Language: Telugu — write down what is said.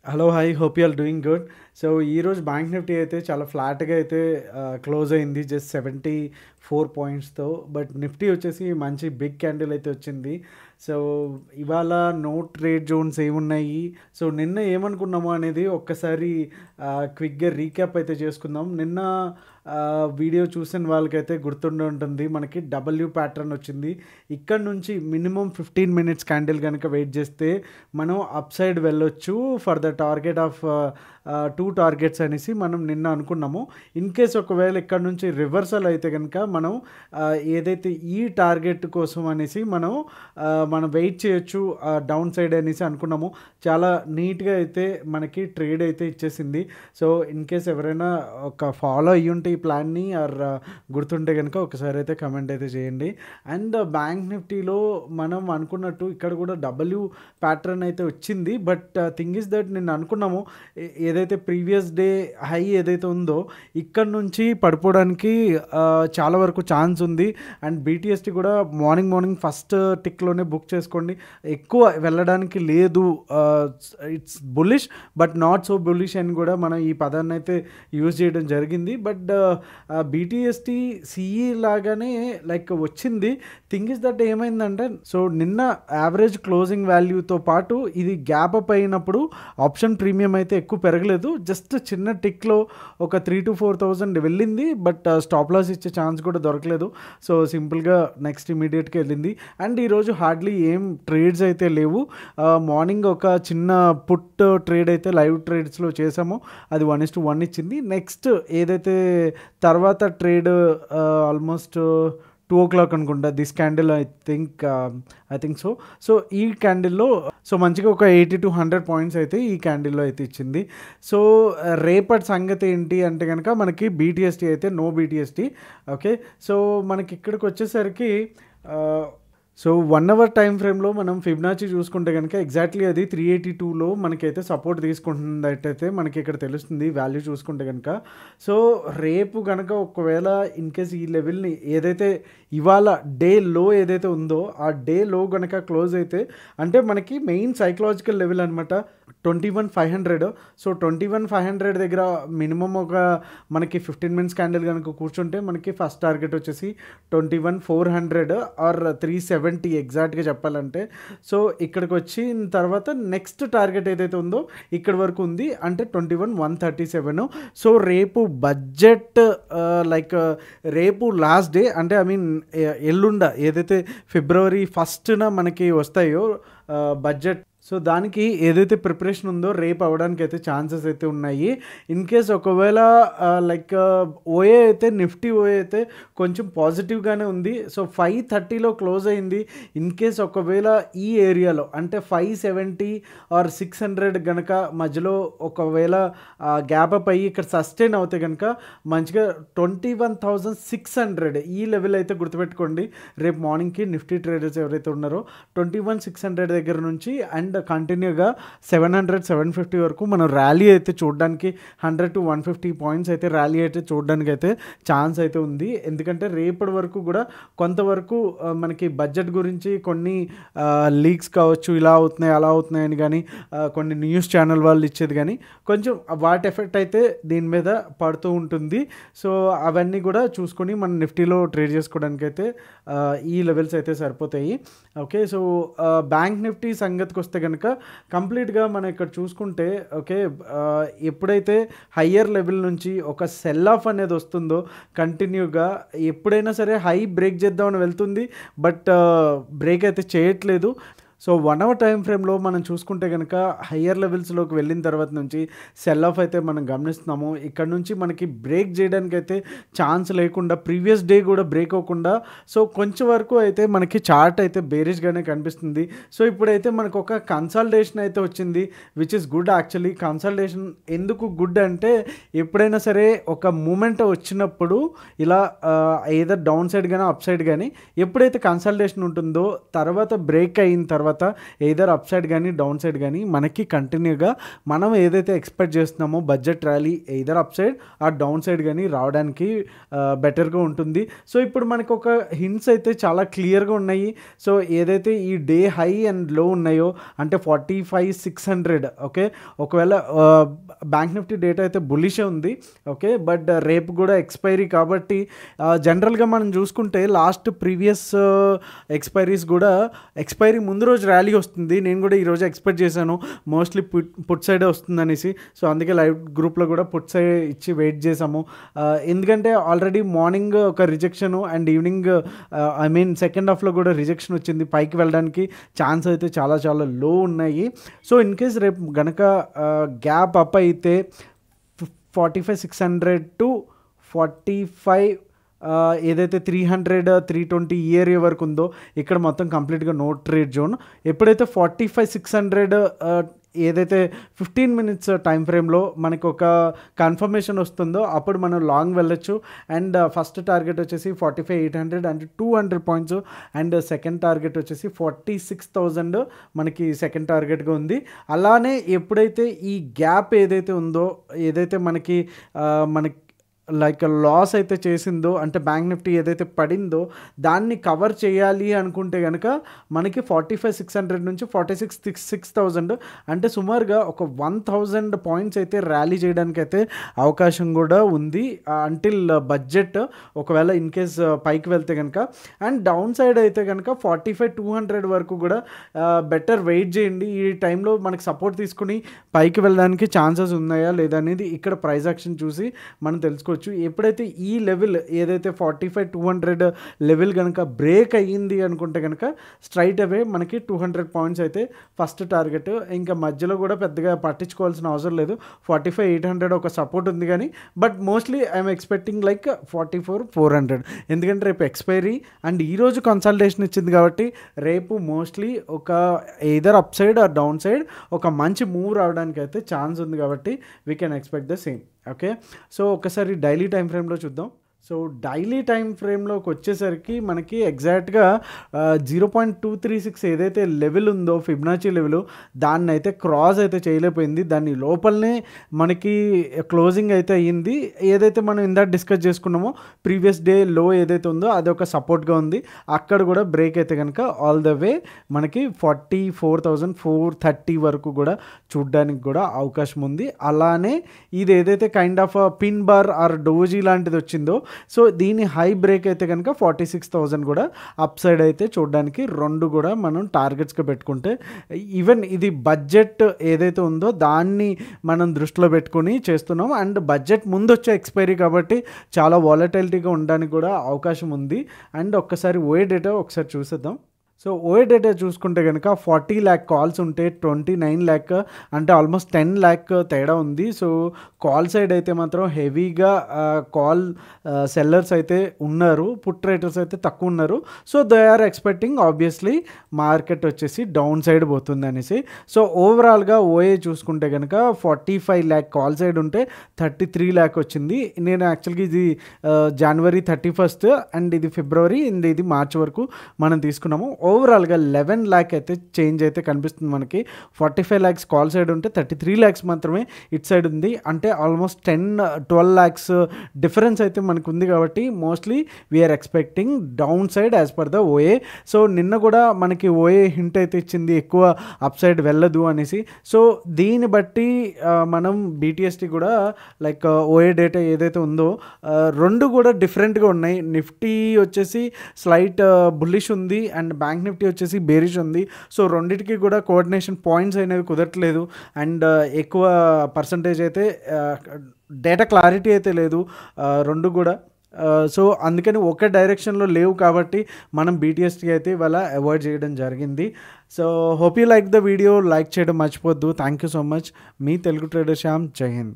Hello! Hi. Hope you are doing good. So, ఈరోజు బ్యాంక్ నిఫ్టీ అయితే చాలా ఫ్లాట్‌గా అయితే క్లోజ్ అయింది. జస్ట్ 74 పాయింట్స్‌తో. బట్ నిఫ్టీ వచ్చేసి మంచి బిగ్ క్యాండిల్ అయితే వచ్చింది. సో, ఇవాళ నో ట్రేడ్ జోన్స్ ఏమున్నాయి? సో, నిన్న ఏమనుకున్నామో అనేది ఒక్కసారి క్విక్‌గా రీక్యాప్ అయితే చేసుకుందాం. నిన్న వీడియో చూసిన వాళ్ళకైతే గుర్తుండి ఉంటుంది. మనకి డబ్ల్యూ ప్యాటర్న్ వచ్చింది. ఇక్కడ నుంచి మినిమమ్ 15 మినిట్స్ క్యాండిల్ కనుక వెయిట్ చేస్తే మనం అప్ సైడ్ వెళ్ళొచ్చు for the target of 2 targets అనేసి మనం నిన్న అనుకున్నాము. ఇన్ కేస్ ఒకవేళ ఇక్కడ నుంచి రివర్సల్ అయితే కనుక మనం ఏదైతే ఈ టార్గెట్ కోసం అనేసి మనం వెయిట్ చేయొచ్చు డౌన్ సైడ్ అనేసి అనుకున్నాము. చాలా నీట్గా అయితే మనకి ట్రేడ్ అయితే ఇచ్చేసింది. సో ఇన్ కేస్ ఎవరైనా ఒక ఫాలో అయ్యి ఉంటే ఈ ప్లాన్ని ఆర్ గుర్తుంటే కనుక ఒకసారి అయితే కమెంట్ అయితే చేయండి. అండ్ బ్యాంక్ నిఫ్టీలో మనం అనుకున్నట్టు ఇక్కడ కూడా డబ్ల్యూ ప్యాటర్న్ అయితే వచ్చింది. బట్ థింగ్ ఇస్ దట్ నేను అనుకున్నాము ఏదైతే ప్రీవియస్ డే హై ఏదైతే ఉందో ఇక్కడ నుంచి పడిపోవడానికి చాలా వరకు ఛాన్స్ ఉంది. అండ్ బీటీఎస్టీ కూడా మార్నింగ్ ఫస్ట్ టిక్లోనే బుక్ చేసుకోండి. ఎక్కువ వెళ్ళడానికి లేదు. It's bullish but not so bullish అని కూడా మనం ఈ పదాన్ని అయితే యూజ్ చేయడం జరిగింది. బట్ బీటీఎస్టీ సిఈ లాగానే లైక్ వచ్చింది. థింగ్ ఇస్ దట్ ఏమైందంటే సో నిన్న యావరేజ్ క్లోజింగ్ వాల్యూతో పాటు ఇది గ్యాప్ అప్ అయినప్పుడు ఆప్షన్ ప్రీమియం అయితే ఎక్కువ పెరగలేదు. జస్ట్ చిన్న టిక్లో ఒక 3,000 to 4,000 వెళ్ళింది. బట్ స్టాప్ లాస్ ఇచ్చే ఛాన్స్ కూడా దొరకలేదు. సో సింపుల్గా నెక్స్ట్ ఇమీడియట్గా వెళ్ళింది. అండ్ ఈరోజు హార్డ్లీ ఏం ట్రేడ్స్ అయితే లేవు. మార్నింగ్ ఒక చిన్న పుట్ ట్రేడ్ అయితే లైవ్ ట్రేడ్స్లో చేసామో అది 1:1 ఇచ్చింది. నెక్స్ట్ ఏదైతే తర్వాత ట్రేడ్ ఆల్మోస్ట్ 2 o'clock అనుకుంటా this candle I think so ఈ క్యాండిల్లో సో మంచిగా ఒక 80 to 100 పాయింట్స్ అయితే ఈ క్యాండిల్లో అయితే ఇచ్చింది. సో రేపటి సంగతి ఏంటి అంటే కనుక మనకి బీటీఎస్టీ అయితే నో బీటీఎస్టీ. ఓకే, సో మనకి ఇక్కడికి వచ్చేసరికి సో 1 hour టైం ఫ్రేమ్లో మనం ఫిబ్నాచి చూసుకుంటే కనుక ఎగ్జాక్ట్లీ అది 382లో మనకైతే సపోర్ట్ తీసుకుంటున్నట్టయితే మనకి ఇక్కడ తెలుస్తుంది వాల్యూ చూసుకుంటే కనుక. సో రేపు కనుక ఒకవేళ ఇన్ కేస్ ఈ లెవెల్ని ఏదైతే ఇవాళ డే లో ఏదైతే ఉందో ఆ డే లో కనుక క్లోజ్ అయితే అంటే మనకి మెయిన్ సైకలాజికల్ లెవెల్ అనమాట 21,500. సో 21,500 దగ్గర మినిమం ఒక మనకి 15 మినిట్స్ క్యాండిల్ కనుక కూర్చుంటే మనకి ఫస్ట్ టార్గెట్ వచ్చేసి 21,400 ఆర్ 370 ఎగ్జాక్ట్గా చెప్పాలంటే. సో ఇక్కడికి వచ్చిన తర్వాత నెక్స్ట్ టార్గెట్ ఏదైతే ఉందో ఇక్కడ వరకు ఉంది అంటే 21,137. సో రేపు బడ్జెట్ లైక్ రేపు లాస్ట్ డే అంటే ఐ మీన్ ఎల్లుండ ఏదైతే February 1st మనకి వస్తాయో బడ్జెట్. సో దానికి ఏదైతే ప్రిపరేషన్ ఉందో రేపు అవ్వడానికి అయితే ఛాన్సెస్ అయితే ఉన్నాయి. ఇన్ కేస్ ఒకవేళ లైక్ ఓఏ అయితే నిఫ్టీ ఓఏ అయితే కొంచెం పాజిటివ్గానే ఉంది. సో 530లో క్లోజ్ అయింది. ఇన్ కేస్ ఒకవేళ ఈ ఏరియాలో అంటే 570 ఆర్ 600 కనుక మధ్యలో ఒకవేళ గ్యాప్ అప్ అయ్యి ఇక్కడ సస్టైన్ అవుతే కనుక మంచిగా 21,600 ఈ లెవెల్ అయితే గుర్తుపెట్టుకోండి. రేపు మార్నింగ్కి నిఫ్టీ ట్రేడర్స్ ఎవరైతే ఉన్నారో 21,600 దగ్గర నుంచి అండ్ కంటిన్యూగా 700-750 వరకు మనం ర్యాలీ అయితే చూడడానికి 100 to 150 పాయింట్స్ అయితే ర్యాలీ అయితే చూడడానికి అయితే ఛాన్స్ అయితే ఉంది. ఎందుకంటే రేపటి వరకు కూడా కొంతవరకు మనకి బడ్జెట్ గురించి కొన్ని లీక్స్ కావచ్చు, ఇలా అవుతున్నాయి అలా అవుతున్నాయి అని కానీ కొన్ని న్యూస్ ఛానల్ వాళ్ళు ఇచ్చేది కానీ కొంచెం వాటి ఎఫెక్ట్ అయితే దీని మీద పడుతూ ఉంటుంది. సో అవన్నీ కూడా చూసుకొని మన నిఫ్టీలో ట్రేడ్ చేసుకోవడానికి అయితే ఈ లెవెల్స్ అయితే సరిపోతాయి. ఓకే, సో బ్యాంక్ నిఫ్టీ సంగతికి వస్తే కనుక కంప్లీట్గా మనం ఇక్కడ చూసుకుంటే ఓకే ఎప్పుడైతే హయ్యర్ లెవెల్ నుంచి ఒక సెల్ ఆఫ్ అనేది వస్తుందో కంటిన్యూగా ఎప్పుడైనా సరే హై బ్రేక్ చేద్దామని వెళ్తుంది. బట్ బ్రేక్ అయితే చేయట్లేదు. సో 1 hour టైం ఫ్రేమ్లో మనం చూసుకుంటే కనుక హయ్యర్ లెవెల్స్లోకి వెళ్ళిన తర్వాత నుంచి సెల్ ఆఫ్ అయితే మనం గమనిస్తున్నాము. ఇక్కడ నుంచి మనకి బ్రేక్ చేయడానికి అయితే ఛాన్స్ లేకుండా ప్రీవియస్ డే కూడా బ్రేక్ అవ్వకుండా సో కొంచెం వరకు అయితే మనకి చార్ట్ అయితే బేరిష్గానే కనిపిస్తుంది. సో ఇప్పుడైతే మనకు ఒక కన్సల్టేషన్ అయితే వచ్చింది which is good. Actually consultation ఎందుకు గుడ్ అంటే ఎప్పుడైనా సరే ఒక మూమెంట్ వచ్చినప్పుడు ఇలా ఏదో డౌన్ సైడ్ కానీ అప్ సైడ్ కానీ ఎప్పుడైతే కన్సల్టేషన్ ఉంటుందో తర్వాత బ్రేక్ అయిన తర్వాత తర్వాత ఎయిదర్ అప్ సైడ్ కానీ డౌన్ సైడ్ కానీ మనకి కంటిన్యూగా మనం ఏదైతే ఎక్స్పెక్ట్ చేస్తున్నామో budget rally either up side ఆ డౌన్ సైడ్ కానీ రావడానికి బెటర్గా ఉంటుంది. సో ఇప్పుడు మనకు ఒక హింట్స్ అయితే చాలా క్లియర్గా ఉన్నాయి. సో ఏదైతే ఈ డే హై అండ్ లో ఉన్నాయో అంటే 45,600 ఓకే, ఒకవేళ బ్యాంక్ నిఫ్టీ డేటా అయితే బుల్లిషే ఉంది ఓకే, బట్ రేపు కూడా ఎక్స్పైరీ కాబట్టి జనరల్గా మనం చూసుకుంటే లాస్ట్ ప్రీవియస్ ఎక్స్పైరీస్ కూడా ఎక్స్పైరీ ముందు రోజు ర్యాలీ వస్తుంది. నేను కూడా ఈరోజు ఎక్స్పెక్ట్ చేశాను మోస్ట్లీ పుట్ సైడే వస్తుంది అనేసి. సో అందుకే లైవ్ గ్రూప్లో కూడా పుట్ సైడ్ ఇచ్చి వెయిట్ చేసాము. ఎందుకంటే ఆల్రెడీ మార్నింగ్ ఒక rejection and evening I mean second హాఫ్లో కూడా రిజెక్షన్ వచ్చింది. పైకి వెళ్ళడానికి ఛాన్స్ అయితే చాలా చాలా లో ఉన్నాయి. సో ఇన్ కేస్ రేపు గనక గ్యాప్ అప్ అయితే 45,600 to 45 ఏదైతే 300, 320 ఈ ఏరియా వరకు ఉందో ఇక్కడ మొత్తం కంప్లీట్గా నో ట్రేడ్ జోన్. ఎప్పుడైతే 45,600 ఏదైతే 15 minutes టైం ఫ్రేమ్లో మనకు ఒక కన్ఫర్మేషన్ వస్తుందో అప్పుడు మనం లాంగ్ వెళ్ళొచ్చు. అండ్ ఫస్ట్ టార్గెట్ వచ్చేసి 45,800 and 200 points, and second target వచ్చేసి 46,000 మనకి సెకండ్ టార్గెట్గా ఉంది. అలానే ఎప్పుడైతే ఈ గ్యాప్ ఏదైతే ఉందో ఏదైతే మనకి లైక్ లాస్ అయితే చేసిందో అంటే బ్యాంక్ నిఫ్టీ ఏదైతే పడిందో దాన్ని కవర్ చేయాలి అనుకుంటే కనుక మనకి 45,600 నుంచి 46,000 అంటే సుమారుగా ఒక 1,000 పాయింట్స్ అయితే ర్యాలీ చేయడానికి అయితే అవకాశం కూడా ఉంది అంటిల్ బడ్జెట్ ఒకవేళ ఇన్ కేస్ పైకి వెళ్తే కనుక. అండ్ డౌన్ సైడ్ అయితే కనుక 45,200 వరకు కూడా బెటర్ వెయిట్ చేయండి. ఈ టైంలో మనకి సపోర్ట్ తీసుకుని పైకి వెళ్ళడానికి ఛాన్సెస్ ఉన్నాయా లేదా అనేది ఇక్కడ ప్రైస్ యాక్షన్ చూసి మనం తెలుసుకోవచ్చు. ఎప్పుడైతే ఈ లెవెల్ ఏదైతే 45,200 లెవెల్ కనుక బ్రేక్ అయ్యింది అనుకుంటే కనుక స్ట్రైట్ అవే మనకి 200 పాయింట్స్ అయితే ఫస్ట్ టార్గెట్. ఇంకా మధ్యలో కూడా పెద్దగా పట్టించుకోవాల్సిన అవసరం లేదు. 45,800 ఒక సపోర్ట్ ఉంది కానీ but mostly I'm expecting like 44,400 ఎందుకంటే రేపు ఎక్స్పైరీ అండ్ ఈరోజు కన్సల్టేషన్ ఇచ్చింది కాబట్టి రేపు మోస్ట్లీ ఒక either upside or downside ఒక మంచి మూవ్ రావడానికి అయితే ఛాన్స్ ఉంది కాబట్టి we can expect the same okay. So ఒకసారి డైలీ టైం ఫ్రేమ్లో చూద్దాం. సో డైలీ టైం ఫ్రేమ్లోకి వచ్చేసరికి మనకి ఎగ్జాక్ట్గా 0.236 ఏదైతే లెవెల్ ఉందో ఫిబ్నాచి లెవెల్ దాన్ని అయితే క్రాస్ అయితే చేయలేకపోయింది. దాని లోపలనే మనకి క్లోజింగ్ అయితే అయ్యింది. ఏదైతే మనం ఇందాక డిస్కస్ చేసుకున్నామో ప్రీవియస్ డే లో ఏదైతే ఉందో అది ఒక సపోర్ట్గా ఉంది. అక్కడ కూడా బ్రేక్ అయితే కనుక ఆల్ ద వే మనకి 44,430 వరకు కూడా చూడడానికి కూడా అవకాశం ఉంది. అలానే ఇది ఏదైతే kind of pin bar or doji లాంటిది వచ్చిందో సో దీని హై బ్రేక్ అయితే కనుక 46,000 కూడా అప్ సైడ్ అయితే చూడడానికి రెండు కూడా మనం టార్గెట్స్గా పెట్టుకుంటే ఈవెన్ ఇది బడ్జెట్ ఏదైతే ఉందో దాన్ని మనం దృష్టిలో పెట్టుకుని చేస్తున్నాం. అండ్ బడ్జెట్ ముందు వచ్చే ఎక్స్పైరీ కాబట్టి చాలా వాలటిలిటీగా ఉండడానికి కూడా అవకాశం ఉంది. అండ్ ఒక్కసారి ఓఏ డేటా ఒకసారి చూసేద్దాం. సో ఓఏ డేటా చూసుకుంటే కనుక 40 lakh కాల్స్ ఉంటే 29 lakh అంటే ఆల్మోస్ట్ 10 lakh తేడా ఉంది. సో కాల్ సైడ్ అయితే మాత్రం హెవీగా కాల్ సెల్లర్స్ అయితే ఉన్నారు, పుట్ రైటర్స్ అయితే తక్కువ ఉన్నారు. So they are expecting obviously market వచ్చేసి డౌన్ సైడ్ పోతుంది అనేసి. సో ఓవరాల్గా ఓఏ చూసుకుంటే కనుక 45 lakh కాల్ సైడ్ ఉంటే 33 lakh వచ్చింది. నేను యాక్చువల్గా ఇది January 31st అండ్ ఇది February అండ్ ఇది March వరకు మనం తీసుకున్నాము. ఓవరాల్గా 11 lakh అయితే చేంజ్ అయితే కనిపిస్తుంది మనకి. 45 lakhs కాల్ సైడ్ ఉంటే 33 lakhs మాత్రమే ఇట్ సైడ్ ఉంది. అంటే ఆల్మోస్ట్ 10-12 lakhs డిఫరెన్స్ అయితే మనకు ఉంది కాబట్టి mostly we're expecting downside as per the OI. So నిన్న కూడా మనకి ఓఏ హింట్ అయితే ఇచ్చింది ఎక్కువ అప్ సైడ్ వెళ్ళదు అనేసి. సో దీన్ని బట్టి మనం బీటీఎస్టీ కూడా లైక్ ఓఏ డేటా ఏదైతే ఉందో రెండు కూడా డిఫరెంట్గా ఉన్నాయి. నిఫ్టీ వచ్చేసి స్లైట్ బుల్లిష్ ఉంది అండ్ బ్యాంక్ నిఫ్టీ వచ్చేసి బేరిష్ ఉంది. సో రెండింటికి కూడా కోఆర్డినేషన్ పాయింట్స్ అనేవి కుదరట్లేదు అండ్ ఎక్కువ పర్సంటేజ్ అయితే డేటా క్లారిటీ అయితే లేదు రెండు కూడా. సో అందుకని ఒకే డైరెక్షన్లో లేవు కాబట్టి మనం బీటీఎస్టీ అయితే ఇవాళ అవాయిడ్ చేయడం జరిగింది. So hope you like the video, like చేయడం మర్చిపోద్దు. Thank you so much. మీ తెలుగు ట్రేడర్ శ్యామ్. జై హింద్.